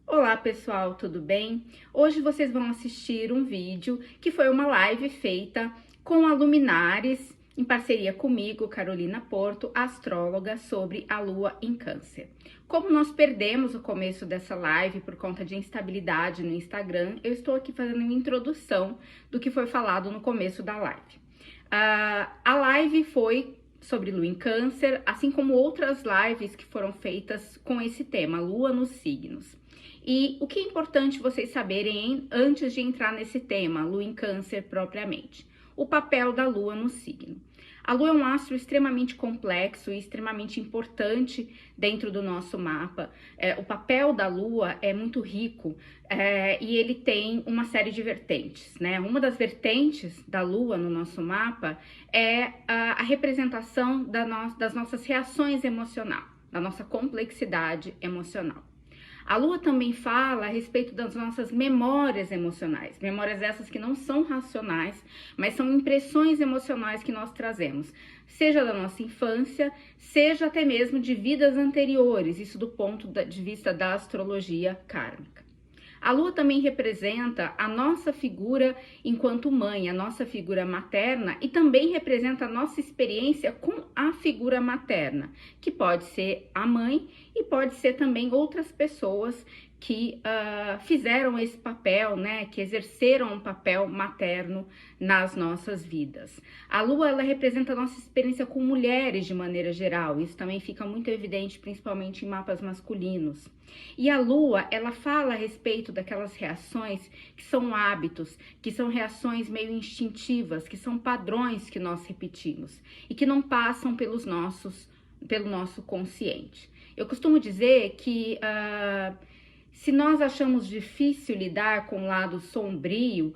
Olá pessoal, tudo bem? Hoje vocês vão assistir um vídeo que foi uma live feita com a Luminares, em parceria comigo, Carolina Porto, astróloga, sobre a Lua em Câncer. Como nós perdemos o começo dessa live por conta de instabilidade no Instagram, eu estou aqui fazendo uma introdução do que foi falado no começo da live. A live foi sobre Lua em Câncer, assim como outras lives que foram feitas com esse tema, Lua nos signos. E o que é importante vocês saberem antes de entrar nesse tema, Lua em Câncer propriamente? O papel da Lua no signo. A Lua é um astro extremamente complexo e extremamente importante dentro do nosso mapa. O papel da Lua é muito rico e ele tem uma série de vertentes, né? Uma das vertentes da Lua no nosso mapa é a representação das nossas reações emocionais, da nossa complexidade emocional. A Lua também fala a respeito das nossas memórias emocionais, memórias essas que não são racionais, mas são impressões emocionais que nós trazemos, seja da nossa infância, seja até mesmo de vidas anteriores, isso do ponto de vista da astrologia kármica. A Lua também representa a nossa figura enquanto mãe, a nossa figura materna, e também representa a nossa experiência com a figura materna, que pode ser a mãe e pode ser também outras pessoas que fizeram esse papel, né, que exerceram um papel materno nas nossas vidas. A Lua, ela representa a nossa experiência com mulheres de maneira geral, isso também fica muito evidente, principalmente em mapas masculinos. E a Lua, ela fala a respeito daquelas reações que são hábitos, que são reações meio instintivas, que são padrões que nós repetimos e que não passam pelo nosso consciente. Eu costumo dizer que se nós achamos difícil lidar com o lado sombrio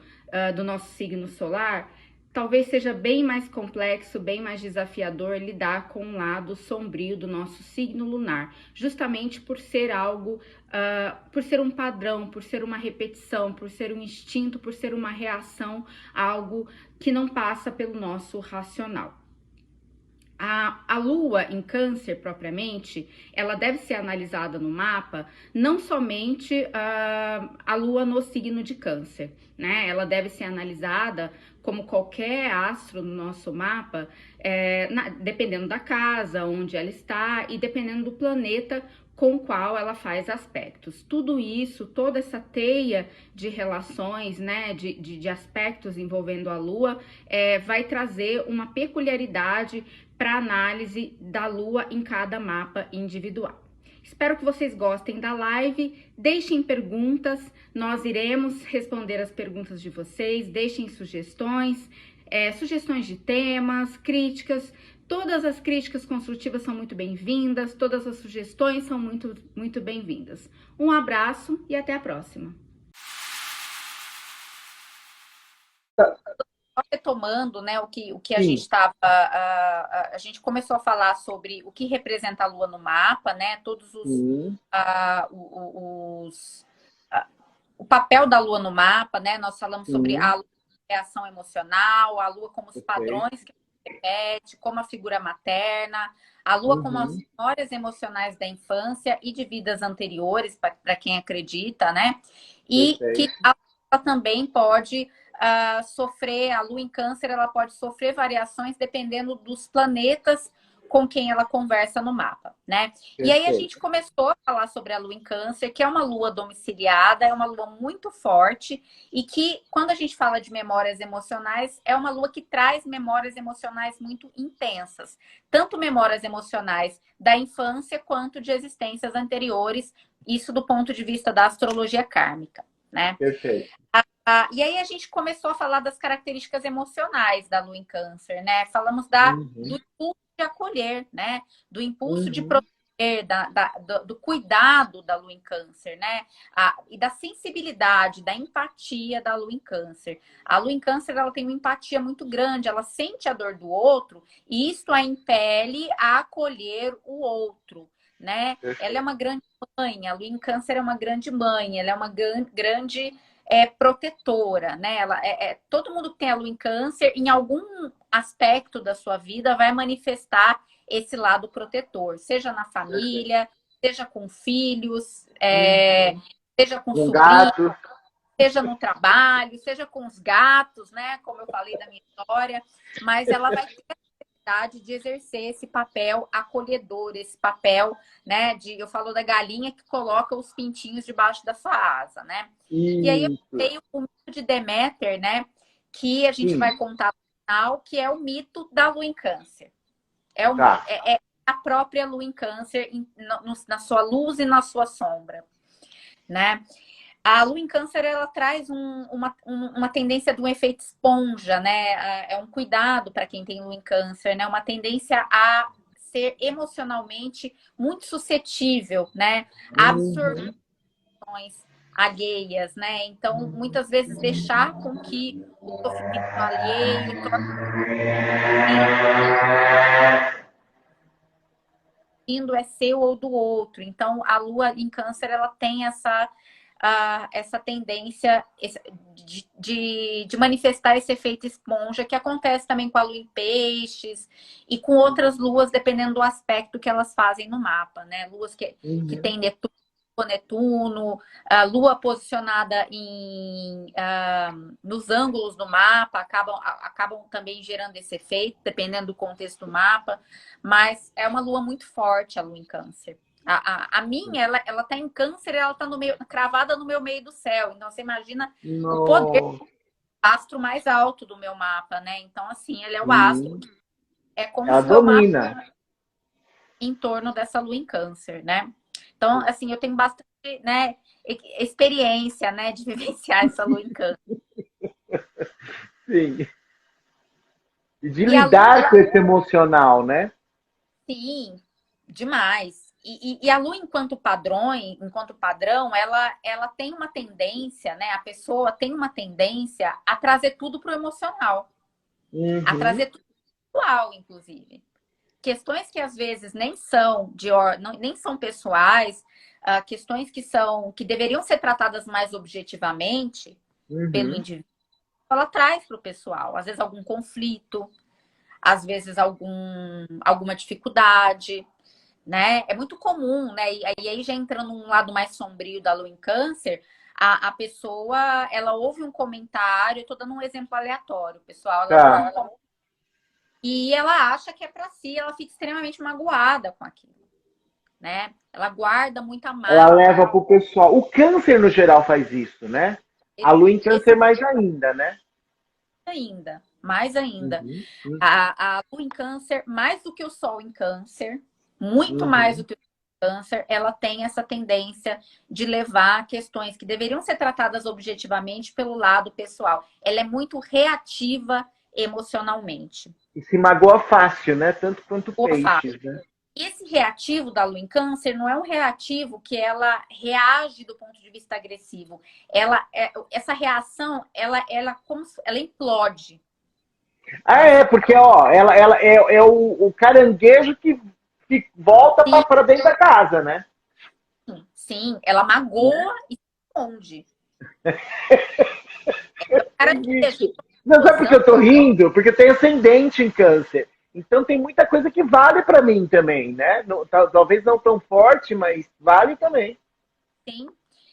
do nosso signo solar, talvez seja bem mais complexo, bem mais desafiador lidar com o lado sombrio do nosso signo lunar, justamente por ser algo, por ser um padrão, por ser uma repetição, por ser um instinto, por ser uma reação a algo que não passa pelo nosso racional. A Lua em Câncer, propriamente, ela deve ser analisada no mapa, não somente a Lua no signo de Câncer, né? Ela deve ser analisada como qualquer astro no nosso mapa, dependendo da casa, onde ela está e dependendo do planeta com o qual ela faz aspectos. Tudo isso, toda essa teia de relações, né, de aspectos envolvendo a Lua, vai trazer uma peculiaridade para análise da Lua em cada mapa individual. Espero que vocês gostem da live, deixem perguntas, nós iremos responder as perguntas de vocês, deixem sugestões, sugestões de temas, críticas. Todas as críticas construtivas são muito bem-vindas, todas as sugestões são muito bem-vindas. Um abraço e até a próxima. Retomando, né, o que a gente estava, a gente começou a falar sobre o que representa a Lua no mapa, né, todos o papel da Lua no mapa, né, nós falamos sobre a Lua como reação emocional, a Lua como os padrões que repete, como a figura materna, a Lua como as memórias emocionais da infância e de vidas anteriores, para quem acredita, né, e que a Lua também pode sofrer, a Lua em Câncer, ela pode sofrer variações dependendo dos planetas com quem ela conversa no mapa, né? E aí a gente começou a falar sobre a Lua em Câncer, que é uma Lua domiciliada, é uma Lua muito forte e que, quando a gente fala de memórias emocionais, é uma Lua que traz memórias emocionais muito intensas. Tanto memórias emocionais da infância quanto de existências anteriores, isso do ponto de vista da astrologia kármica, né? Perfeito. E aí a gente começou a falar das características emocionais da Lua em Câncer, né? Falamos do impulso de acolher, né? Do impulso de proteger, do cuidado da Lua em Câncer, né? E da sensibilidade, da empatia da Lua em Câncer. A Lua em Câncer, ela tem uma empatia muito grande, ela sente a dor do outro e isso a impele a acolher o outro, né? Ela é uma grande mãe, a Lua em Câncer é uma grande mãe, ela é uma grande protetora, né? Todo mundo que tem a lua em câncer, em algum aspecto da sua vida, vai manifestar esse lado protetor, seja na família, seja com filhos, seja com Um sobrinhos, gato. seja no trabalho, seja com os gatos, né? Como eu falei da minha história, mas ela vai ter a necessidade de exercer esse papel acolhedor, esse papel, né? Eu falo da galinha que coloca os pintinhos debaixo da sua asa, né? E aí eu Isso. tenho o mito de Deméter, né? Que a gente Sim, vai contar no final, que é o mito da lua em câncer. tá. É a própria lua em câncer na sua luz e na sua sombra, né? A lua em câncer, ela traz uma tendência de um efeito esponja, né? É um cuidado para quem tem lua em câncer, né? Uma tendência a ser emocionalmente muito suscetível, né? A absorver Uhum. alheias, né? Então, muitas vezes deixar com que o sofrimento alheio é seu ou do outro. Então, a lua em câncer, ela tem essa tendência de manifestar esse efeito esponja, que acontece também com a lua em peixes e com outras luas, dependendo do aspecto que elas fazem no mapa, né? Luas que Uhum. tem Netuno, a lua posicionada nos ângulos do mapa, acabam também gerando esse efeito, dependendo do contexto do mapa, mas é uma lua muito forte, a lua em câncer. A minha, ela tá em câncer, ela tá cravada no meu meio do céu. Então, você imagina o poder do Nossa. astro mais alto do meu mapa, né? Então, assim, ele é o astro. Sim. É como Ela se meu mapa domina. em torno dessa lua em câncer, né? Então, assim, eu tenho bastante, né, experiência, né, de vivenciar essa lua em câncer. Sim. E de E a lua, lidar com esse emocional, né? sim, demais. E a lua, enquanto padrão, ela tem uma tendência, né? A pessoa tem uma tendência a trazer tudo para o emocional, a Uhum. trazer tudo pessoal, inclusive. Questões que às vezes nem são pessoais, questões que deveriam ser tratadas mais objetivamente pelo Uhum. indivíduo, ela traz para o pessoal. Às vezes algum conflito, às vezes alguma dificuldade, né? É muito comum, né? E aí já entrando num lado mais sombrio da lua em câncer, a pessoa, ela ouve um comentário, eu tô dando um exemplo aleatório, pessoal, ela ouve um Tá. comentário e ela acha que é para si, ela fica extremamente magoada com aquilo, né? Ela guarda muita Ela leva mágoa. pro pessoal. O câncer, no geral, faz isso, né? A lua em Esse câncer mais ainda, né? ainda, mais ainda. Uhum. Uhum. A lua em câncer, mais do que o sol em câncer, muito mais do Uhum. que o câncer, ela tem essa tendência de levar questões que deveriam ser tratadas objetivamente pelo lado pessoal. Ela é muito reativa emocionalmente. E se magoa fácil, né? Tanto quanto Ou fácil. peixes, né? Esse reativo da lua em câncer não é um reativo que ela reage do ponto de vista agressivo. Essa reação, ela implode. Ah, Ela é, se porque, ó, ela é o caranguejo que volta sim, para dentro da casa, né? sim, ela Né? magoa e se esconde. Caranguejo, Isso. Não sabe por que explosão, eu tô rindo? Porque eu tenho ascendente em câncer. Então tem muita coisa que vale para mim também, né? Talvez não tão forte, mas vale também. sim.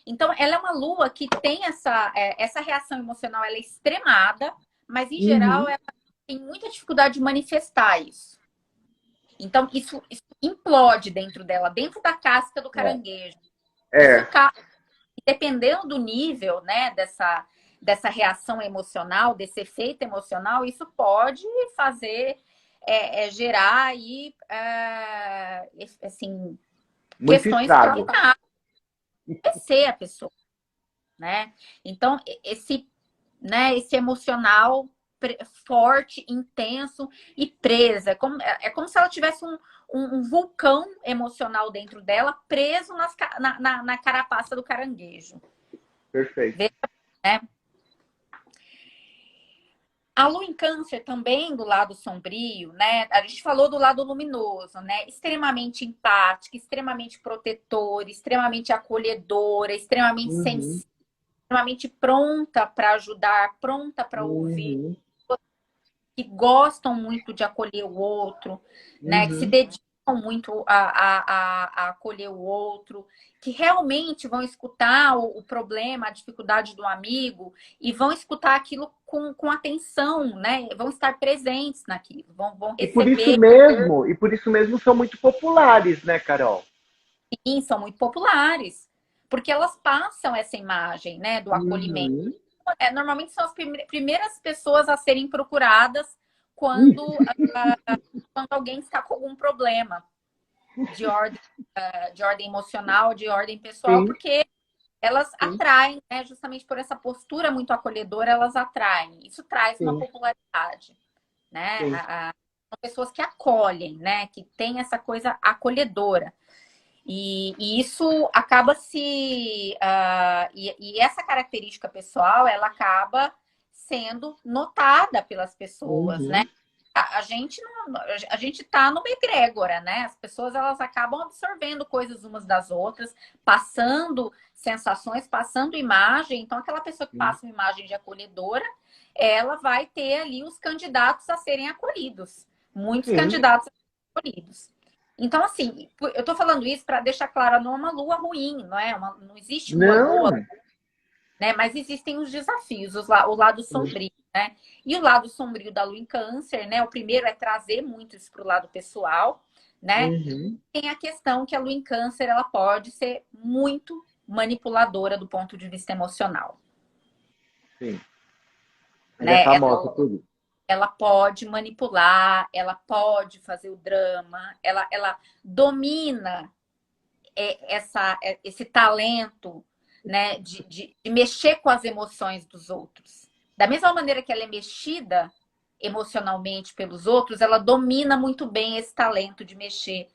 Então, ela é uma lua que tem essa reação emocional, ela é extremada, mas em geral Uhum. ela tem muita dificuldade de manifestar isso. Então, isso implode dentro dela, dentro da casca do caranguejo. Isso, É, dependendo do nível, né, dessa reação emocional, desse efeito emocional, isso pode fazer, gerar aí, assim, muito questões estrago. graves, ser a pessoa, né? Então, esse emocional forte, intenso e presa. É como se ela tivesse um vulcão emocional dentro dela, preso na carapaça do caranguejo. Perfeito. Veja, né? A lua em câncer também, do lado sombrio, né? A gente falou do lado luminoso, né? Extremamente empática, extremamente protetora, extremamente acolhedora, extremamente Uhum. sensível. extremamente pronta para ajudar, pronta para ouvir, Uhum. que gostam muito de acolher o outro, né? Que se Uhum. dedicam muito a acolher o outro, que realmente vão escutar o problema, a dificuldade do amigo e vão escutar aquilo com atenção, né? Vão estar presentes naquilo, vão receber. E por isso mesmo são muito populares, né, Carol? Sim, são muito populares, porque elas passam essa imagem, né, do acolhimento. Uhum. Normalmente são as primeiras pessoas a serem procuradas quando, quando alguém está com algum problema de ordem, de ordem emocional, de ordem pessoal, Sim, porque elas sim, atraem, né, justamente por essa postura muito acolhedora, elas atraem. Isso traz uma sim, popularidade, né? sim. São pessoas que acolhem, né, que tem essa coisa acolhedora. E isso acaba se. E essa característica pessoal, ela acaba sendo notada pelas pessoas, né? Uhum. A gente não, a gente tá numa egrégora, né? As pessoas elas acabam absorvendo coisas umas das outras, passando sensações, passando imagem. Então, aquela pessoa que Sim, passa uma imagem de acolhedora, ela vai ter ali os candidatos a serem acolhidos. Muitos sim. candidatos a serem acolhidos. Então, assim, eu tô falando isso para deixar claro, não é uma lua ruim, não é? Não existe uma lua, Não. né? Mas existem os desafios, o lado sombrio, né? E o lado sombrio da lua em câncer, né? O primeiro é trazer muito isso para o lado pessoal, né? Uhum. Tem a questão que a lua em câncer, ela pode ser muito manipuladora do ponto de vista emocional, Sim. Ela é né? famosa por isso. Ela pode manipular, ela pode fazer o drama, ela domina esse talento, né, de mexer com as emoções dos outros. Da mesma maneira que ela é mexida emocionalmente pelos outros, ela domina muito bem esse talento de mexer.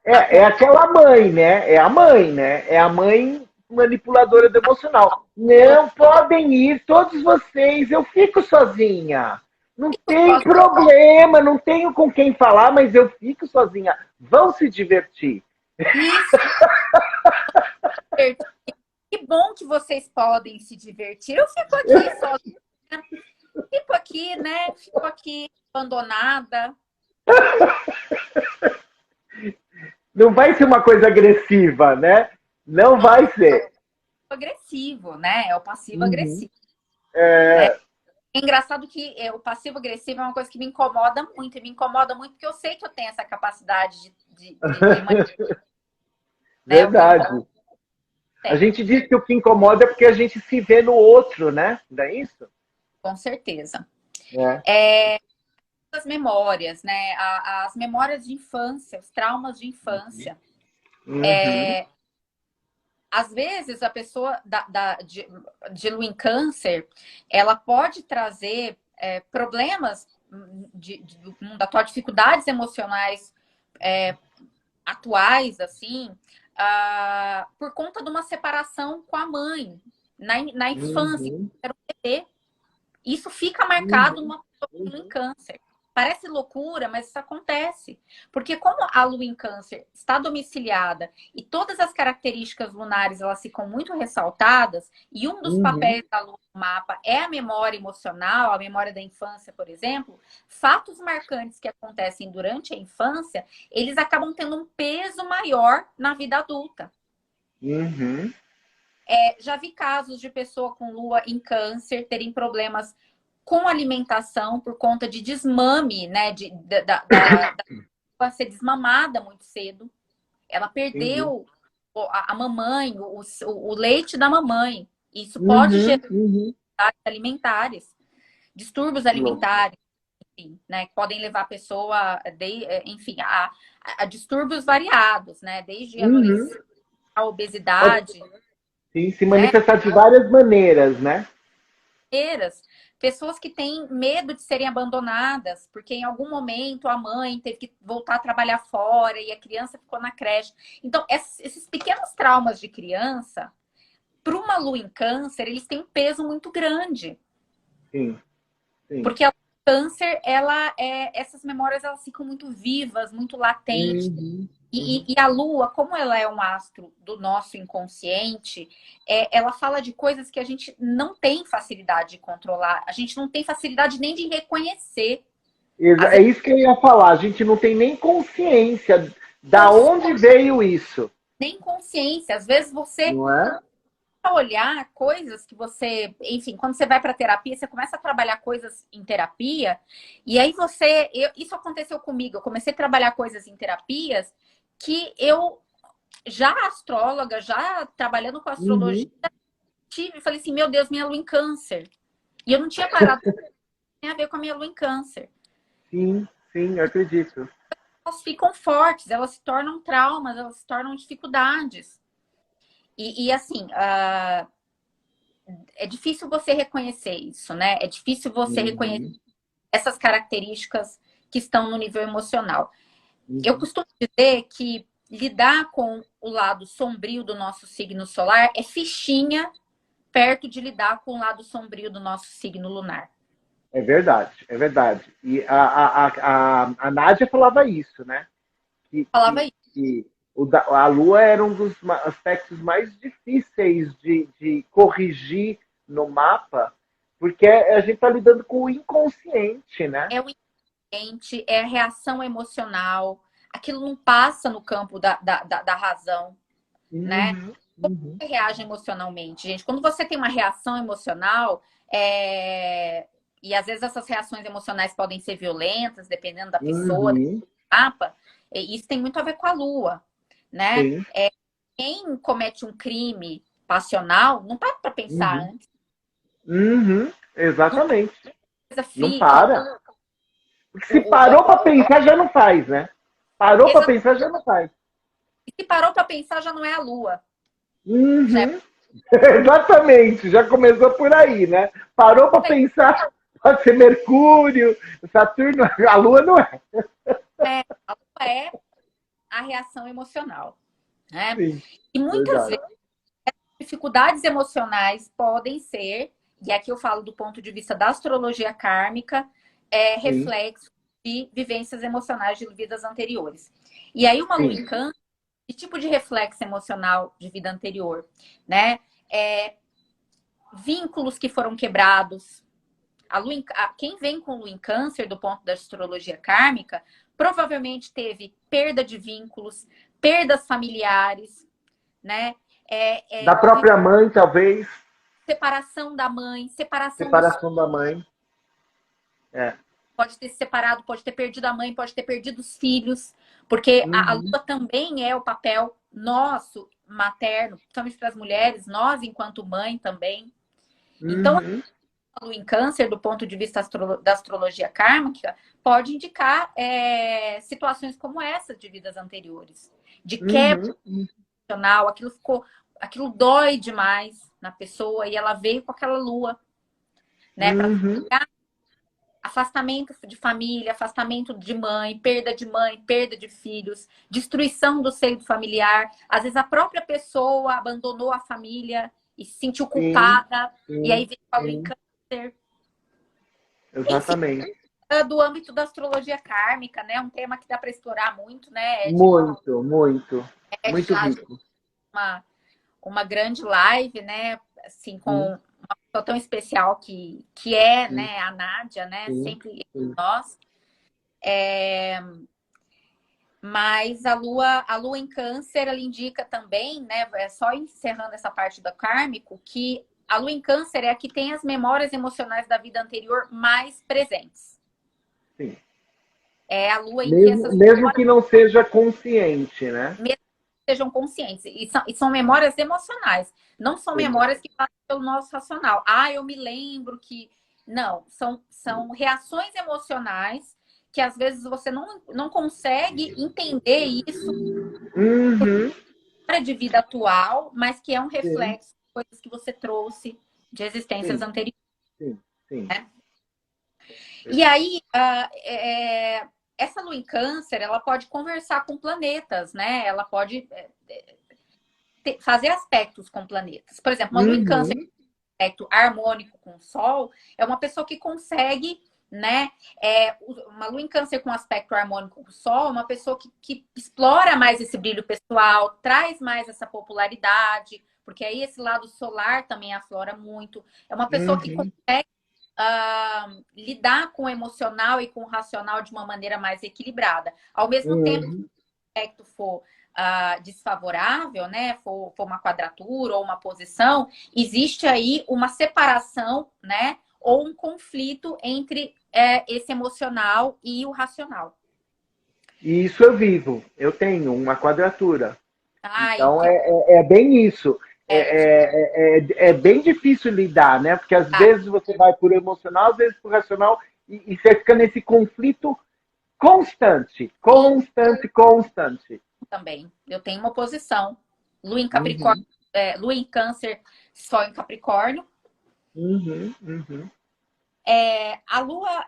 É aquela mãe, né? É a mãe, né? É a mãe manipuladora do emocional. Não podem ir todos vocês, eu fico sozinha. Não tem problema, não tenho com quem falar, mas eu fico sozinha. Vão se divertir. Isso, que bom que vocês podem se divertir. Eu fico aqui sozinha, fico aqui, né? Fico aqui abandonada. Não vai ser uma coisa agressiva, né? Não Não, vai ser. agressivo, né? É o passivo Uhum. agressivo, né? É, É engraçado que o passivo agressivo é uma coisa que me incomoda muito. E me incomoda muito porque eu sei que eu tenho essa capacidade de manipular, né? O que incomoda verdade. A tem, gente diz que o que incomoda é porque a gente se vê no outro, né? Não é isso? com certeza. É. As memórias, né? As memórias de infância, os traumas de infância. Uhum. Às vezes, a pessoa de lua em câncer, ela pode trazer problemas do mundo atual, dificuldades emocionais atuais, assim, por conta de uma separação com a mãe, na infância, Uhum. era um bebê. Isso fica marcado Uhum. numa pessoa com lua em câncer. Parece loucura, mas isso acontece. Porque como a lua em câncer está domiciliada e todas as características lunares elas ficam muito ressaltadas, e um dos Uhum. papéis da lua no mapa é a memória emocional, a memória da infância, por exemplo, fatos marcantes que acontecem durante a infância, eles acabam tendo um peso maior na vida adulta. Uhum. Já vi casos de pessoa com lua em câncer terem problemas com alimentação por conta de desmame, né? Da ser desmamada muito cedo. Ela Entendi. perdeu a mamãe, o leite da mamãe. Isso pode Uhum. gerar Uhum. alimentares, distúrbios Que louco. alimentares, enfim, né? Que podem levar a pessoa, enfim, a distúrbios variados, né? Desde Uhum. anorexia, a Pode obesidade, sim, se né? manifestar de várias maneiras, né? Pessoas que têm medo de serem abandonadas, porque em algum momento a mãe teve que voltar a trabalhar fora e a criança ficou na creche. Então, esses pequenos traumas de criança, para uma lua em câncer, eles têm um peso muito grande. Sim, sim. Porque ela câncer, essas memórias elas ficam muito vivas, muito latentes. Uhum. E a Lua, como ela é um astro do nosso inconsciente, ela fala de coisas que a gente não tem facilidade de controlar, a gente não tem facilidade nem de reconhecer. É isso que eu ia falar. A gente não tem nem consciência da onde veio isso. Nem consciência. Às vezes você Não é? olhar coisas que você, enfim, quando você vai para terapia, você começa a trabalhar coisas em terapia, e aí isso aconteceu comigo, eu comecei a trabalhar coisas em terapias que eu, já astróloga, já trabalhando com astrologia, falei assim, meu Deus, minha lua em câncer. E eu não tinha parado a ver com a minha lua em câncer. Sim, sim, eu acredito. Elas ficam fortes, elas se tornam traumas, elas se tornam dificuldades. E assim, é difícil você reconhecer isso, né? É difícil você reconhecer essas características que estão no nível emocional. Eu costumo dizer que lidar com o lado sombrio do nosso signo solar é fichinha perto de lidar com o lado sombrio do nosso signo lunar. É verdade, é verdade. E a Nádia falava isso, né? Falava isso. Que a Lua era um dos aspectos mais difíceis de corrigir no mapa, porque a gente está lidando com o inconsciente, né? É o inconsciente, é a reação emocional. Aquilo não passa no campo da razão, né? Como você reage emocionalmente, gente? Quando você tem uma reação emocional, e às vezes essas reações emocionais podem ser violentas, dependendo da pessoa, do mapa, isso tem muito a ver com a Lua, né? Quem comete um crime passional não para pra pensar antes. Exatamente. Não Fica, para. Porque se parou para pensar, já não faz, né? Parou para pensar, já não faz. E se parou para pensar, já não é a Lua. Exatamente, já começou por aí, né? Parou para pensar, pode ser Mercúrio, Saturno, a Lua não é. A Lua é a reação emocional, né? Sim, E muitas vezes dificuldades emocionais podem ser, e aqui eu falo do ponto de vista da astrologia kármica, reflexo de vivências emocionais de vidas anteriores. E aí uma lua em câncer, que tipo de reflexo emocional de vida anterior, né? Vínculos que foram quebrados. Quem vem com lua em câncer, do ponto da astrologia kármica, provavelmente teve perda de vínculos, perdas familiares, né? Da própria mãe, talvez. Separação da mãe, Separação da mãe. Pode ter se separado, pode ter perdido a mãe, pode ter perdido os filhos, porque a Lua também é o papel nosso, materno, principalmente para as mulheres, nós enquanto mãe também. Então, a Lua em câncer, do ponto de vista da astrologia kármica, pode indicar situações como essa de vidas anteriores, de quebra emocional, aquilo dói demais na pessoa e ela veio com aquela Lua, né, para afastamento de família, afastamento de mãe, perda de filhos, destruição do seio familiar. Às vezes a própria pessoa abandonou a família e se sentiu culpada, e aí veio a lua em câncer. Exatamente. Enfim, do âmbito da astrologia kármica, né? Um tema que dá para explorar muito, né? Muito, muito. Muito rico. Uma grande live, né? Assim, com uma pessoa tão especial que é, né, a Nádia, né? Sempre nós. Mas a lua em câncer, ela indica também, né? Só encerrando essa parte do kármico, que a lua em câncer é a que tem as memórias emocionais da vida anterior mais presentes. Sim. É a lua em mesmo, que essas mesmo que não seja consciente, né? Mesmo que sejam conscientes. E são memórias emocionais. Não são memórias que passam pelo nosso racional. Eu me lembro que... Não, são reações emocionais que às vezes você não consegue entender isso de vida atual, mas que é um reflexo de coisas que você trouxe de existências anteriores. Sim. Né? E aí, essa lua em câncer, ela pode conversar com planetas, né? Ela pode fazer aspectos com planetas. Por exemplo, uma lua em câncer, aspecto harmônico com o Sol, é uma pessoa que consegue né? Uma lua em câncer com aspecto harmônico com o sol, uma pessoa que explora mais esse brilho pessoal, traz mais essa popularidade, porque aí esse lado solar também aflora muito. É uma pessoa que consegue lidar com o emocional e com o racional de uma maneira mais equilibrada. Ao mesmo tempo que o aspecto for desfavorável, né, for uma quadratura ou uma posição, existe aí uma separação, né, ou um conflito entre esse emocional e o racional. E isso eu vivo. Eu tenho uma quadratura. Ai, Então é bem isso. É bem difícil lidar, né? Porque às vezes você vai por emocional, às vezes por racional, e você fica nesse conflito constante. Também. Eu tenho uma oposição. Lua em Capricórnio, Lua em Câncer, Sol em Capricórnio. A Lua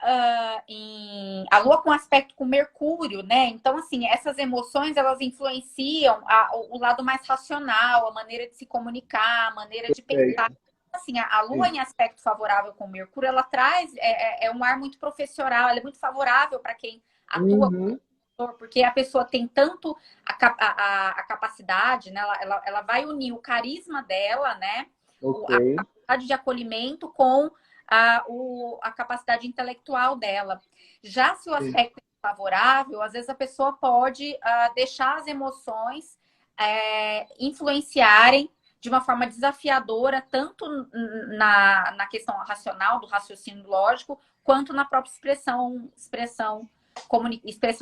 com aspecto com Mercúrio, né? Então, assim, essas emoções, elas influenciam o lado mais racional, a maneira de se comunicar, a maneira de pensar. Assim, a Lua em aspecto favorável com Mercúrio, ela traz um ar muito professoral, ela é muito favorável para quem atua porque a pessoa tem tanto a capacidade, né? Ela vai unir o carisma dela, né? A capacidade de acolhimento com a capacidade intelectual dela. Já se o aspecto é favorável, às vezes a pessoa pode deixar as emoções influenciarem de uma forma desafiadora, tanto na questão racional, do raciocínio lógico, quanto na própria expressão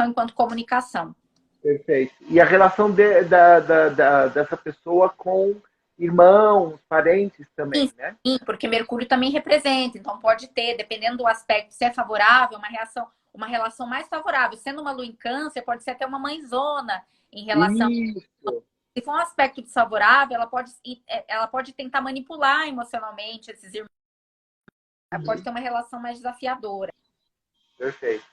enquanto comunicação. Perfeito. E a relação dessa pessoa com irmãos, parentes também, né? Sim, porque Mercúrio também representa, então pode ter, dependendo do aspecto, se é favorável, uma relação mais favorável. Sendo uma lua em Câncer, pode ser até uma mãezona em relação. Isso. Se for um aspecto desfavorável, ela pode tentar manipular emocionalmente esses irmãos. Ela pode ter uma relação mais desafiadora. Perfeito.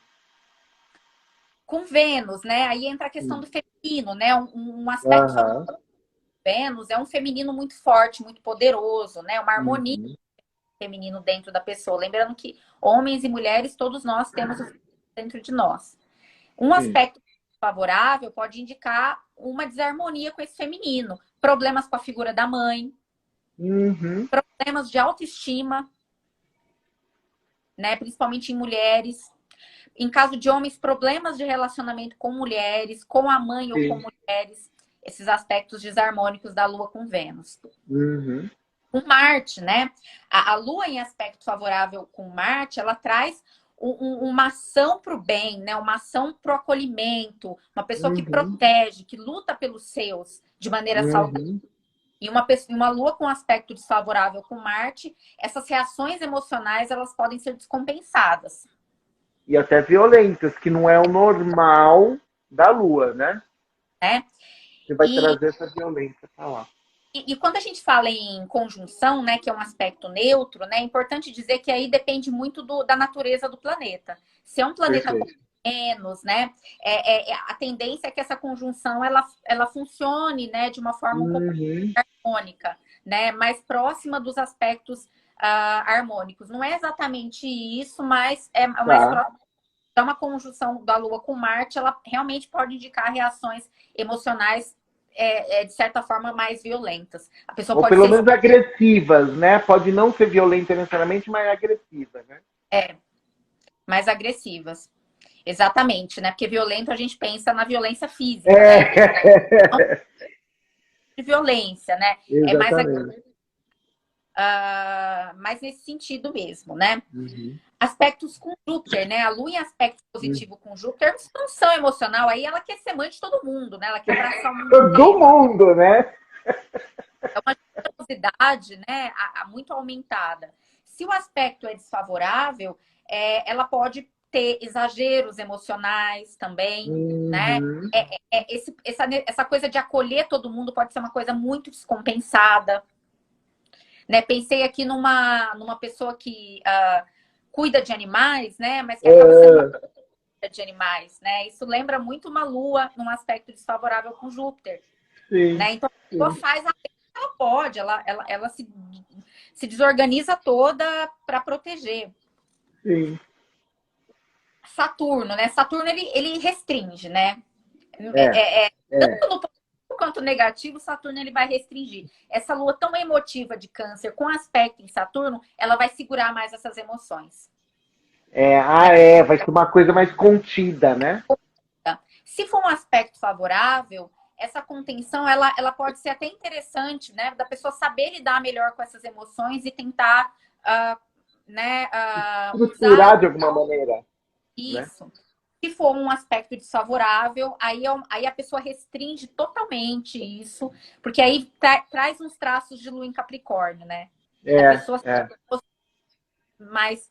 Com Vênus, né? Aí entra a questão do feminino, né? Um aspecto favorável Vênus é um feminino muito forte, muito poderoso, né? Uma harmonia feminino dentro da pessoa. Lembrando que homens e mulheres, todos nós temos o feminino dentro de nós. Um aspecto favorável pode indicar uma desarmonia com esse feminino. Problemas com a figura da mãe, problemas de autoestima, né? Principalmente em mulheres. Em caso de homens, problemas de relacionamento com mulheres, com a mãe ou com mulheres. Esses aspectos desarmônicos da Lua com Vênus. Com Marte, né? A Lua em aspecto favorável com Marte, ela traz uma ação para o bem, né? Uma ação para o acolhimento, uma pessoa que protege, que luta pelos seus de maneira saudável. E uma Lua com aspecto desfavorável com Marte, essas reações emocionais, elas podem ser descompensadas. E até violentas, que não é o normal da Lua, né? Você vai trazer essa violência para lá. E quando a gente fala em conjunção, né, que é um aspecto neutro, né, é importante dizer que aí depende muito da natureza do planeta. Se é um planeta com Vênus, né, a tendência é que essa conjunção ela funcione, né, de uma forma um pouco harmônica, né, mais próxima dos aspectos harmônicos. Não é exatamente isso, mas é mais próximo. Então, uma conjunção da Lua com Marte, ela realmente pode indicar reações emocionais, de certa forma, mais violentas. A pessoa ou pode pelo ser menos agressivas, né? Pode não ser violenta necessariamente, mas agressiva, né? Mais agressivas. Exatamente, né? Porque violento a gente pensa na violência física, né? Não de violência, né? Exatamente. Mais nesse sentido mesmo, né? Aspectos com Júpiter, né? A Lua em aspecto positivo com Júpiter, expansão emocional, aí ela quer ser mãe de todo mundo, né? Ela quer abraçar o mundo todo mundo, né? É uma generosidade, né? Muito aumentada. Se o aspecto é desfavorável, ela pode ter exageros emocionais também, né? Essa coisa de acolher todo mundo pode ser uma coisa muito descompensada. Né? Pensei aqui numa pessoa que cuida de animais, né? Mas que acaba sendo de animais, né? Isso lembra muito uma Lua num aspecto desfavorável com Júpiter. Né? Então, a pessoa faz a que ela pode, ela se desorganiza toda para proteger. Sim. Saturno, né? Saturno, ele restringe, né? É, Tanto no positivo quanto no negativo, Saturno ele vai restringir. Essa lua tão emotiva de Câncer, com aspecto em Saturno, ela vai segurar mais essas emoções. vai ser uma coisa mais contida, né? Se for um aspecto favorável, essa contenção ela pode ser até interessante, né? Da pessoa saber lidar melhor com essas emoções e tentar né, Estruturar usar de alguma maneira, né? isso. Se for um aspecto desfavorável, aí a pessoa restringe totalmente isso, porque aí traz uns traços de lua em Capricórnio, né? Da pessoa mais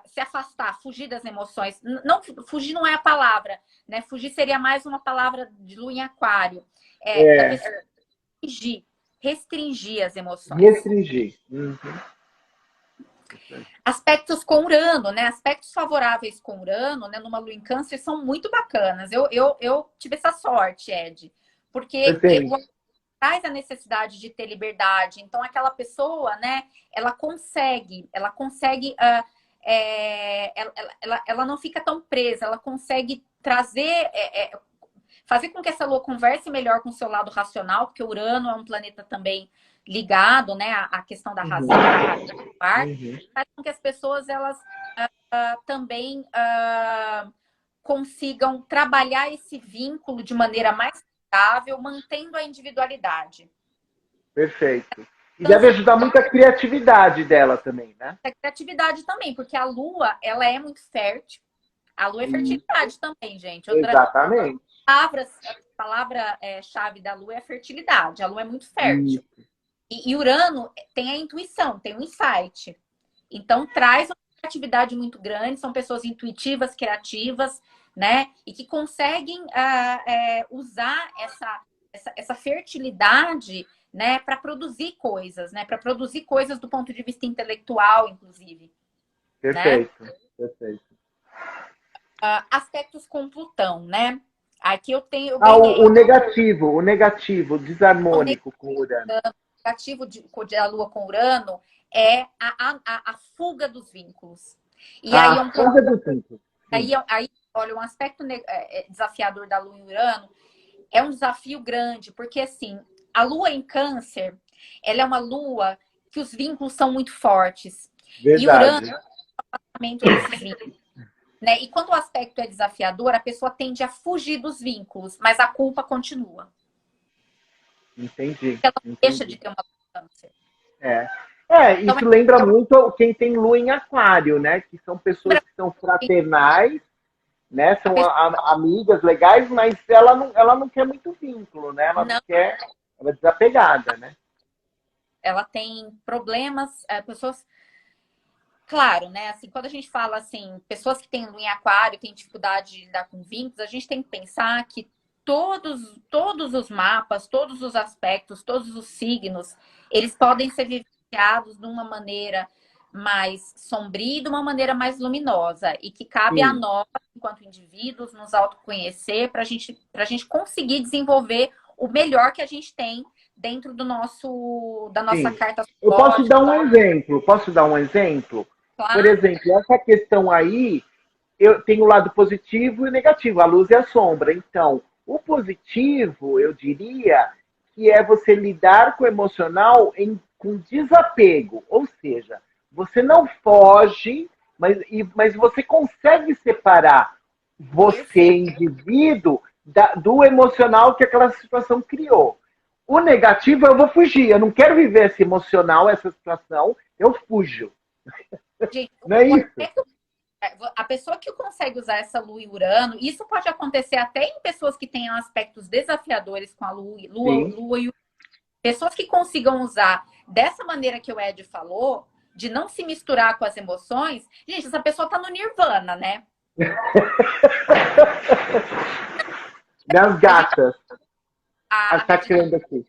se afastar, fugir das emoções. Não, fugir não é a palavra, né? Fugir seria mais uma palavra de lua em Aquário. Da pessoa restringir as emoções. Restringir. Uhum. Aspectos com Urano, né? Aspectos favoráveis com Urano, né? Numa lua em Câncer são muito bacanas. Eu tive essa sorte, Ed, porque traz a necessidade de ter liberdade. Então, aquela pessoa, né? Ela consegue, ela não fica tão presa. Ela consegue trazer, fazer com que essa lua converse melhor com o seu lado racional, porque Urano é um planeta também ligado, né, à questão da razão, faz com que as pessoas elas também consigam trabalhar esse vínculo de maneira mais saudável, mantendo a individualidade. Perfeito. E então, deve ajudar muito a criatividade dela também, né? A criatividade também, porque a Lua, ela é muito fértil. A Lua é fertilidade também, gente. Exatamente. A palavra-chave da Lua é fertilidade. A Lua é muito fértil. E Urano tem a intuição, tem o insight. Então, traz uma criatividade muito grande. São pessoas intuitivas, criativas, né? E que conseguem usar essa fertilidade, né? Para produzir coisas, né? Para produzir coisas do ponto de vista intelectual, inclusive. Perfeito, né? Perfeito. Aspectos com Plutão, né? Aqui eu tenho... o negativo, desarmônico com Urano. O negativo da Lua com Urano é a fuga dos vínculos. E aí fuga dos vínculos. Aí, olha, um aspecto desafiador da Lua em Urano é um desafio grande, porque assim, a Lua em Câncer, ela é uma Lua que os vínculos são muito fortes. Verdade. E Urano é o afastamento desses vínculos. Né? E quando o aspecto é desafiador, a pessoa tende a fugir dos vínculos, mas a culpa continua. Entendi. Ela não deixa de ter uma Câncer. Então, isso lembra muito quem tem Lua em Aquário, né? Que são pessoas que são fraternais, né? São amigas legais, mas ela não quer muito vínculo, né? Ela não quer, ela é desapegada, né? Ela tem problemas, pessoas... Claro, né? Assim, quando a gente fala assim, pessoas que têm Lua em Aquário, têm dificuldade de lidar com vínculos, a gente tem que pensar que todos os mapas, todos os aspectos, todos os signos, eles podem ser vivenciados de uma maneira mais sombria e de uma maneira mais luminosa. E que cabe a nós, enquanto indivíduos, nos autoconhecer para a gente conseguir desenvolver o melhor que a gente tem dentro da nossa carta astrológica. Eu posso dar um exemplo? Claro. Por exemplo, essa questão aí, eu tenho o lado positivo e negativo, a luz e a sombra. Então, o positivo, eu diria, que é você lidar com o emocional com desapego. Ou seja, você não foge, mas você consegue separar você, indivíduo, do emocional que aquela situação criou. O negativo, eu vou fugir. Eu não quero viver esse emocional, essa situação, eu fujo. Gente, não é isso? A pessoa que consegue usar essa Lua e Urano, isso pode acontecer até em pessoas que tenham aspectos desafiadores com a Lua e Urano. Pessoas que consigam usar dessa maneira que o Ed falou, de não se misturar com as emoções. Gente, essa pessoa tá no Nirvana, né? Das gatas. Atacando aqui.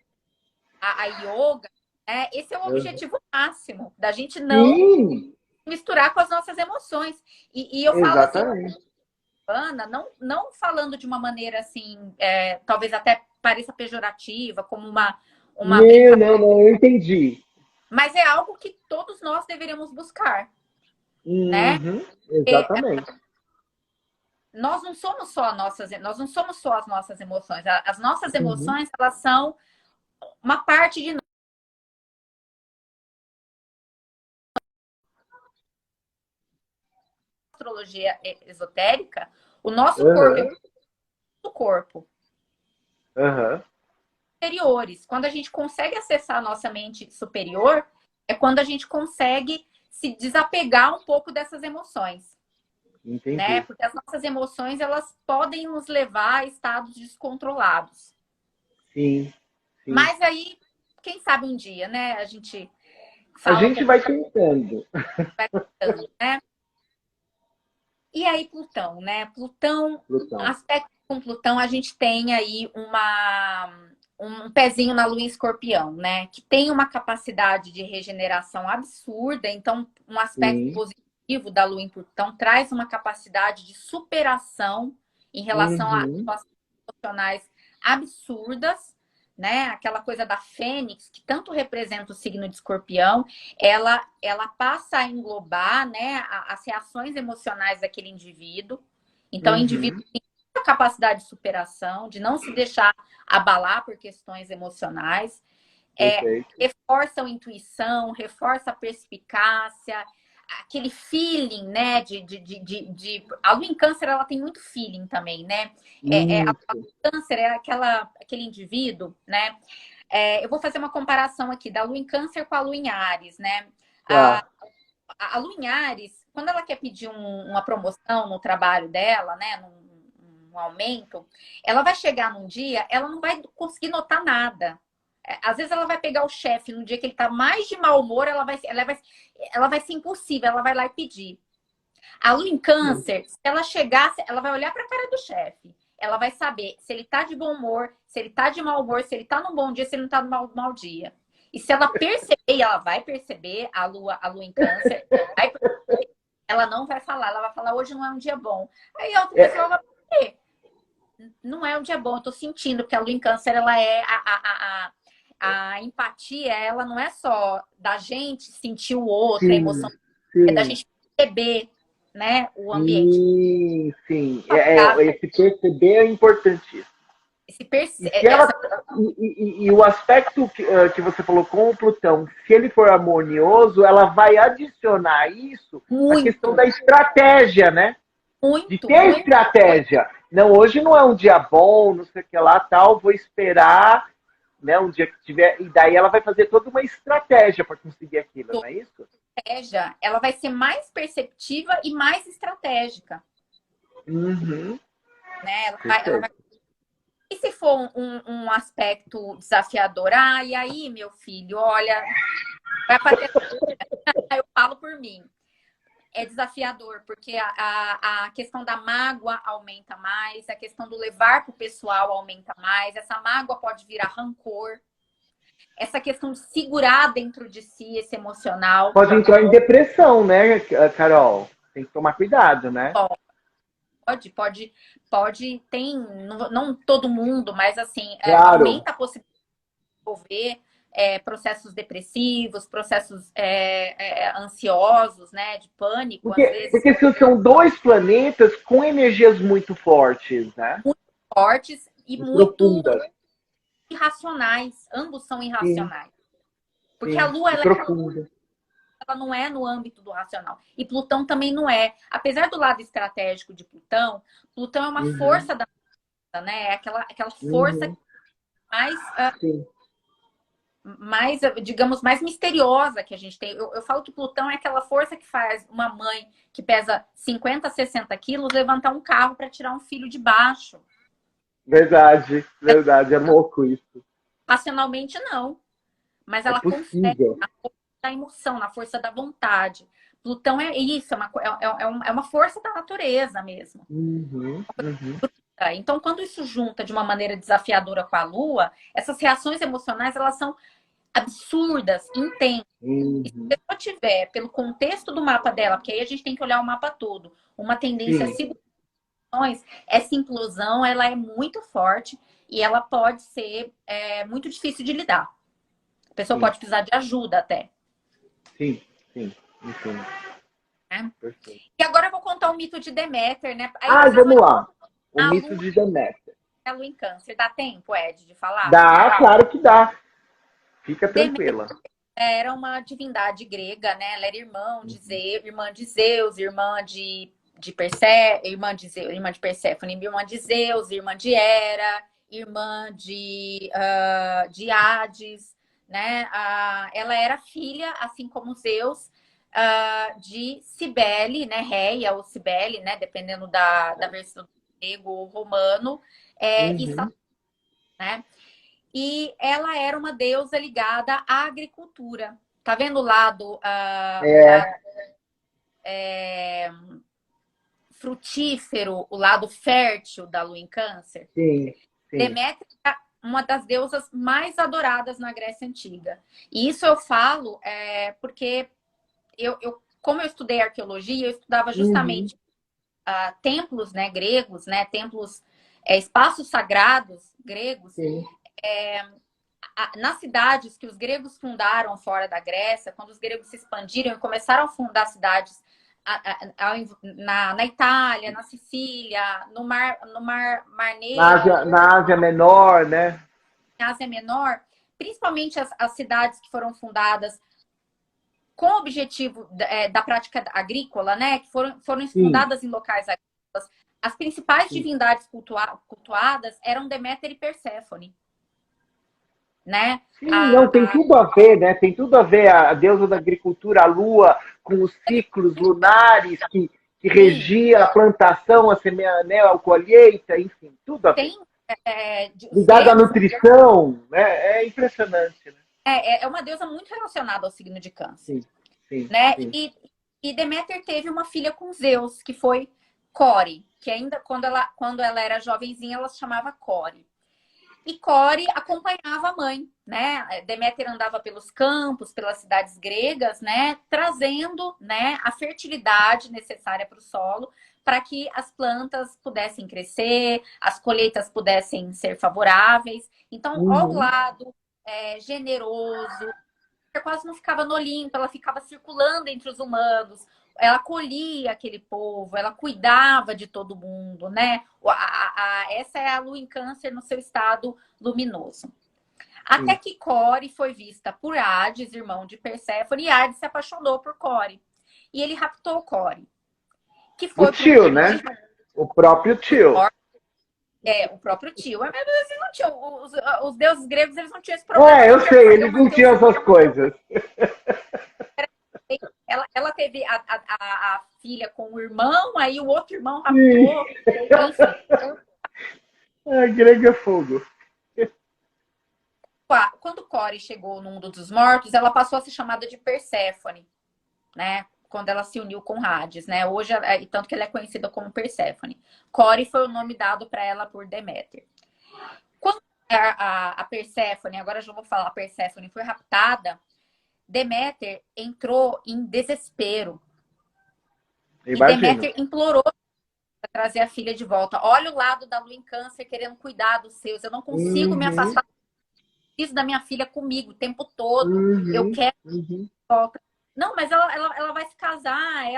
A yoga, né? Esse é o objetivo máximo, da gente não misturar com as nossas emoções. E eu falo assim, Ana, não falando de uma maneira assim, talvez até pareça pejorativa, como uma não, eu entendi. Mas é algo que todos nós deveríamos buscar. Né? Exatamente. nós não somos só nós não somos só as nossas emoções. As nossas Uhum. emoções, elas são uma parte de astrologia esotérica. O nosso corpo é Aham. o corpo Aham. superiores. Quando a gente consegue acessar a nossa mente superior, é quando a gente consegue se desapegar um pouco dessas emoções, né? Entendi. Porque as nossas emoções, elas podem nos levar a estados descontrolados. Sim, sim. Mas aí, quem sabe um dia, né? A gente A fala gente com vai tentando. Plutão, né? E aí, Plutão, né? Plutão, Plutão. aspecto com Plutão, a gente tem aí um pezinho na Lua em Escorpião, né? Que tem uma capacidade de regeneração absurda. Então, um aspecto Sim. positivo da Lua em Plutão traz uma capacidade de superação em relação a Uhum. situações emocionais absurdas, né? Aquela coisa da Fênix, que tanto representa o signo de Escorpião, ela passa a englobar, né, as reações emocionais daquele indivíduo. Então, o indivíduo Uhum. tem a capacidade de superação, de não se deixar abalar por questões emocionais, Perfeito. reforça a intuição, reforça a perspicácia, aquele feeling, né? A Lua em Câncer, ela tem muito feeling também, né? A Isso. Câncer é aquele indivíduo, né? Eu vou fazer uma comparação aqui da Lua em Câncer com a Lua em Áries, né? A, Tá. a Lua em Áries, quando ela quer pedir uma promoção no trabalho dela, né? Um aumento, ela vai chegar num dia, ela não vai conseguir notar nada. Às vezes ela vai pegar o chefe no dia que ele tá mais de mau humor, ela vai ser impossível, ela vai lá e pedir. A Lua em Câncer, se ela chegasse, ela vai olhar para a cara do chefe. Ela vai saber se ele tá de bom humor, se ele tá de mau humor, se ele tá num bom dia, se ele não tá no mau dia. E se ela perceber, e ela vai perceber a lua em Câncer, ela não vai falar, ela vai falar, hoje não é um dia bom. Aí a outra pessoa vai perceber, não é um dia bom, eu tô sentindo, porque a Lua em Câncer, ela é a empatia, ela não é só da gente sentir o outro, a Sim, emoção, é da sim. gente perceber, né, o ambiente. Sim, sim. Favorável, Esse perceber é importantíssimo. esse E, se ela, e o aspecto que você falou com o Plutão, se ele for harmonioso, ela vai adicionar isso a questão muito, da estratégia, né? De muito, ter muito. estratégia. Não, hoje não é um dia bom, não sei o que lá, tal, vou esperar, né, um dia que tiver. E daí ela vai fazer toda uma estratégia para conseguir aquilo, não é isso? Estratégia, ela vai ser mais perceptiva e mais estratégica, Uhum, né? Ela vai... perfeito. E se for um aspecto desafiador? Ah, e aí, meu filho, olha, vai bater. Eu falo por mim. É desafiador, porque a questão da mágoa aumenta mais, a questão do levar para o pessoal aumenta mais, essa mágoa pode virar rancor, essa questão de segurar dentro de si esse emocional. Pode entrar em depressão, né, Carol? Tem que tomar cuidado, né? Tem, não todo mundo, mas assim, Claro. aumenta a possibilidade de envolver processos depressivos, processos ansiosos, né, de pânico, às vezes, Porque são dois planetas com energias muito fortes, né? fortes e E muito profundas. irracionais, ambos são Sim, irracionais. Porque a sim. Lua, E profundas. ela não é no âmbito do racional. E Plutão também não é. Apesar do lado estratégico de Plutão, Plutão é uma Uhum, força da né? É aquela força uhum, mais, sim. digamos, mais misteriosa que a gente tem. Eu falo que Plutão é aquela força que faz uma mãe que pesa 50, 60 quilos levantar um carro para tirar um filho de baixo. Verdade, verdade. É louco isso. Racionalmente, não. Mas É ela consegue possível. na força da emoção, na força da vontade. Plutão é isso, é uma força da natureza mesmo. Uhum, uhum, Então, quando isso junta de uma maneira desafiadora com a Lua, essas reações emocionais elas são absurdas, intensas. E se uhum. a pessoa tiver, pelo contexto do mapa dela, porque aí a gente tem que olhar o mapa todo, uma tendência a Sim, situações, essa implosão ela é muito forte e ela pode ser muito difícil de lidar. A pessoa sim, pode precisar de ajuda até. sim, sim. Enfim. Perfeito. E agora eu vou contar o mito de Deméter, né? Aí Ah, vocês vão vamos lá. O a mito lua de Deméter. e a lua em câncer. Dá tempo, Ed, de falar? Dá, claro que dá. Fica Deméter tranquila. era uma divindade grega, né? Ela era irmã de Zeus, de irmã de Perséfone, irmã de Zeus, irmã de Hera, irmã de Hades, né? Ela era filha, assim como Zeus, de Cibele, né? Réia ou Cibele, né? Dependendo da versão grego ou romano, e Uhum. Saturno, né? E ela era uma deusa ligada à agricultura. Tá vendo o lado É, frutífero, o lado fértil da lua em câncer? sim, sim. Deméter é uma das deusas mais adoradas na Grécia Antiga. E isso eu falo porque como eu estudei arqueologia, eu estudava Uhum. justamente templos, né, gregos, né, templos, espaços sagrados gregos, Sim. nas cidades que os gregos fundaram fora da Grécia, quando os gregos se expandiram e começaram a fundar cidades na Itália, na Sicília, Mar Negro, Na Ásia Menor, né? na Ásia Menor, principalmente as cidades que foram fundadas com o objetivo da prática agrícola, né, que foram Sim, fundadas em locais agrícolas, as principais sim. divindades cultuadas eram Deméter e Perséfone, né? Sim, não, tem tudo a ver, né? Tem tudo a ver a deusa da agricultura, a lua, com os ciclos lunares que Sim, regia a plantação, a semeia, né, a colheita, enfim, tudo a ver. tem os Ligado à gregos, nutrição, né? É impressionante, né? é uma deusa muito relacionada ao signo de Câncer, Sim, sim, né? sim. E Deméter teve uma filha com Zeus, que foi Core, que ainda quando ela era jovenzinha, ela se chamava Core. E Core acompanhava a mãe, né? Deméter andava pelos campos, pelas cidades gregas, né? Trazendo, né, a fertilidade necessária para o solo para que as plantas pudessem crescer, as colheitas pudessem ser favoráveis. Então, ao Uhum. lado generoso, quase não ficava no Olimpo, ela ficava circulando entre os humanos, ela acolhia aquele povo, ela cuidava de todo mundo, né? Essa é a lua em Câncer no seu estado luminoso. Até Sim. que Core foi vista por Hades, irmão de Perséfone, e Hades se apaixonou por Core. E ele raptou Core, que O foi para o tio, mundo né? dos O próprio tio. mortos, o próprio tio. Mas eles não tinham, os deuses gregos eles não tinham esse problema, É, não eu de sei, fazer eles uma não tinham essas coisas. ela teve a filha com o irmão, aí o outro irmão Sim. raptou, enfim. Ai, grego é fogo. Quando Core chegou no mundo dos mortos, ela passou a ser chamada de Perséfone, né? Quando ela se uniu com Hades, né? Hoje, tanto que ela é conhecida como Perséfone. Core foi o nome dado para ela por Deméter. Quando a Perséfone, agora já vou falar, a Perséfone foi raptada, Deméter entrou em desespero. E Imagino. Deméter implorou para trazer a filha de volta. Olha o lado da lua em Câncer querendo cuidar dos seus. Eu não consigo me Uhum, afastar disso da minha filha comigo o tempo todo. Eu uhum, quero uhum. de volta. Não, mas ela vai se casar,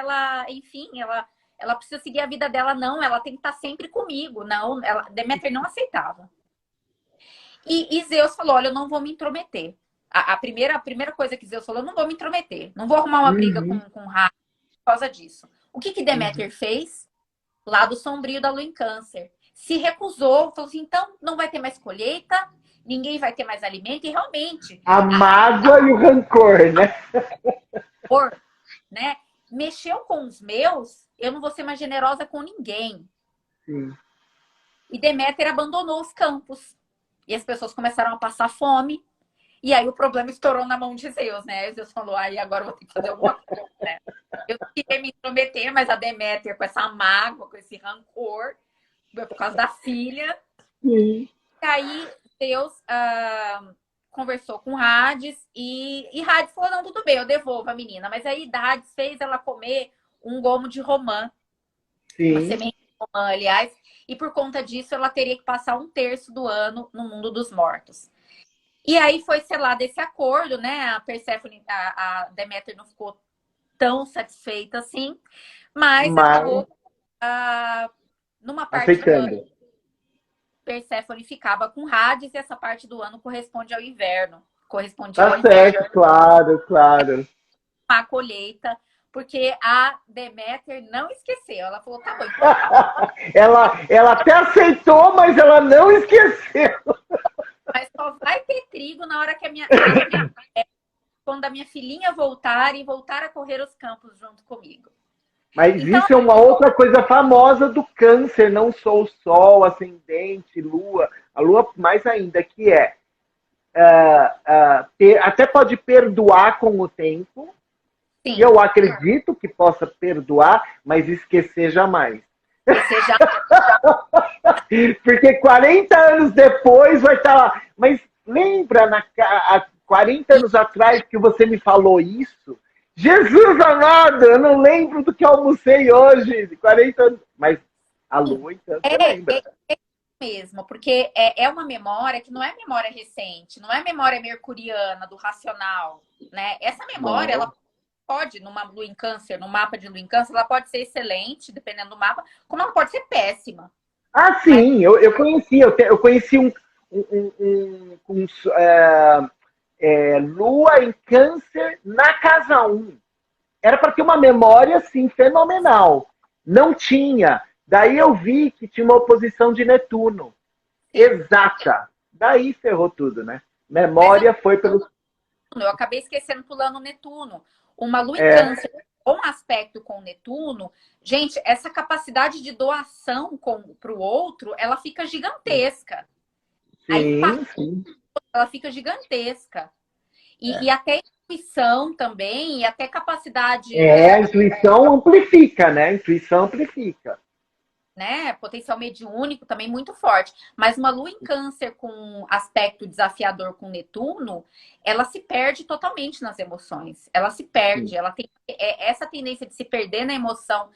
enfim, ela precisa seguir a vida dela. Não, ela tem que estar sempre comigo. Não, Deméter não aceitava. E Zeus falou: olha, eu não vou me intrometer. A primeira coisa que Zeus falou: eu não vou me intrometer. Não vou arrumar uma briga Uhum, com Ra por causa disso. O que uhum. Deméter fez? Lado sombrio da lua em Câncer. Se recusou, falou assim: então não vai ter mais colheita, ninguém vai ter mais alimento, e realmente A a mágoa e o rancor, né? cor, né? Mexeu com os meus, eu não vou ser mais generosa com ninguém. Sim. E Deméter abandonou os campos. E as pessoas começaram a passar fome. E aí o problema estourou na mão de Zeus, né? Aí Zeus falou: aí agora eu vou ter que fazer alguma coisa, né? Eu queria me intrometer, mas a Deméter, com essa mágoa, com esse rancor, por causa da filha. Sim. E aí Deus conversou com Hades e Hades falou: não, tudo bem, eu devolvo a menina. Mas aí Hades fez ela comer um gomo de romã, uma Sim. semente de romã, aliás, e por conta disso ela teria que passar um terço do ano no mundo dos mortos. E aí foi selado esse acordo, né? A Perséfone, a Deméter não ficou tão satisfeita assim, mas Mas acabou numa parte do ano, aceitando. Perséfone ficava com Hades e essa parte do ano corresponde ao inverno. Correspondia ao Tá inverno, certo, claro, claro. a colheita, porque a Deméter não esqueceu. Ela falou, tá bom, Ela até aceitou, mas ela não esqueceu. mas só vai ter trigo na hora que quando a minha filhinha voltar e voltar a correr os campos junto comigo. Mas Então, isso é uma outra coisa famosa do câncer, não só o sol, ascendente, lua, a lua mais ainda, que é até pode perdoar com o tempo, sim, e eu acredito que possa perdoar, mas esquecer jamais. você já Porque 40 anos depois vai estar lá. Mas lembra, há 40 anos atrás que você me falou isso? Jesus amado, eu não lembro do que eu almocei hoje, 40 anos. Mas a lua, então, você lembra. mesmo, porque é uma memória que não é memória recente, não é memória mercuriana, do racional, né? Essa memória, Não. ela pode, numa lua em câncer, no mapa de lua em câncer, ela pode ser excelente, dependendo do mapa, como ela pode ser péssima. Ah, sim, eu conheci, eu conheci lua em câncer na casa 1. Era para ter uma memória, assim, fenomenal. Não tinha. Daí eu vi que tinha uma oposição de Netuno. Exata. Daí ferrou tudo, né? Memória foi pelo... Eu acabei esquecendo, pulando Netuno. Uma lua em câncer com aspecto com Netuno, gente, essa capacidade de doação para o outro, ela fica gigantesca. Sim. Ela fica gigantesca. E até intuição também, e até capacidade... A intuição amplifica, né? A intuição amplifica. Né? Potencial mediúnico também muito forte. Mas uma lua em câncer com aspecto desafiador com Netuno, ela se perde totalmente nas emoções. Ela se perde. Ela tem essa tendência de se perder na emoção,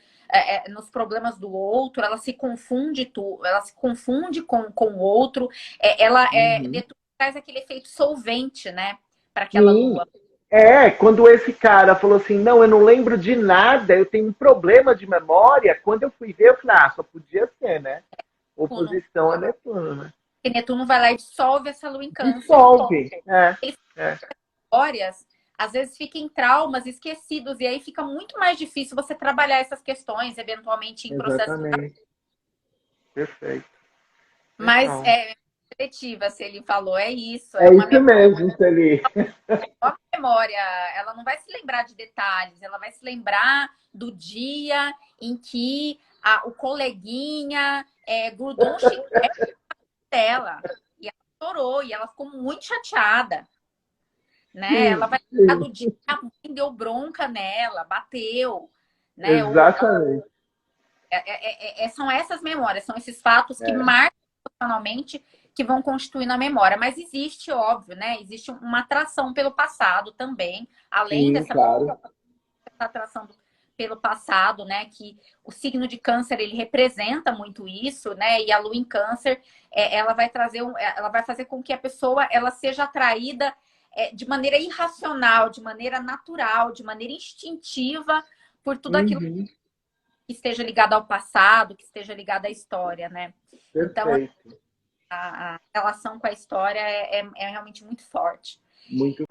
nos problemas do outro. Ela se confunde ela se confunde com o outro. Netuno traz aquele efeito solvente, né? Para aquela lua. Quando esse cara falou assim, não, eu não lembro de nada, eu tenho um problema de memória, quando eu fui ver, eu falei, só podia ser, né? Oposição a Netuno, né? E Netuno vai lá e dissolve essa lua em câncer. Dissolve. Memórias, às vezes fica em traumas esquecidos, e aí fica muito mais difícil você trabalhar essas questões, eventualmente em processos. Exatamente. Perfeito. Mas seletiva, se ele falou, é isso. É isso mesmo, Celi. Uma memória, ela não vai se lembrar de detalhes, ela vai se lembrar do dia em que o coleguinha grudou um chiclete dela, e ela chorou, e ela ficou muito chateada. Né? Ela vai lembrar do dia que a mãe deu bronca nela, bateu. Né? Exatamente. São essas memórias, são esses fatos que marcam emocionalmente, que vão constituindo a memória. Mas existe, óbvio, né? Existe uma atração pelo passado também, além dessa atração pelo passado, né? Que o signo de câncer, ele representa muito isso, né? E a lua em câncer, ela vai ela vai fazer com que a pessoa ela seja atraída de maneira irracional, de maneira natural, de maneira instintiva por tudo aquilo que esteja ligado ao passado, que esteja ligado à história, né? Perfeito. Então, a relação com a história é realmente muito forte. Muito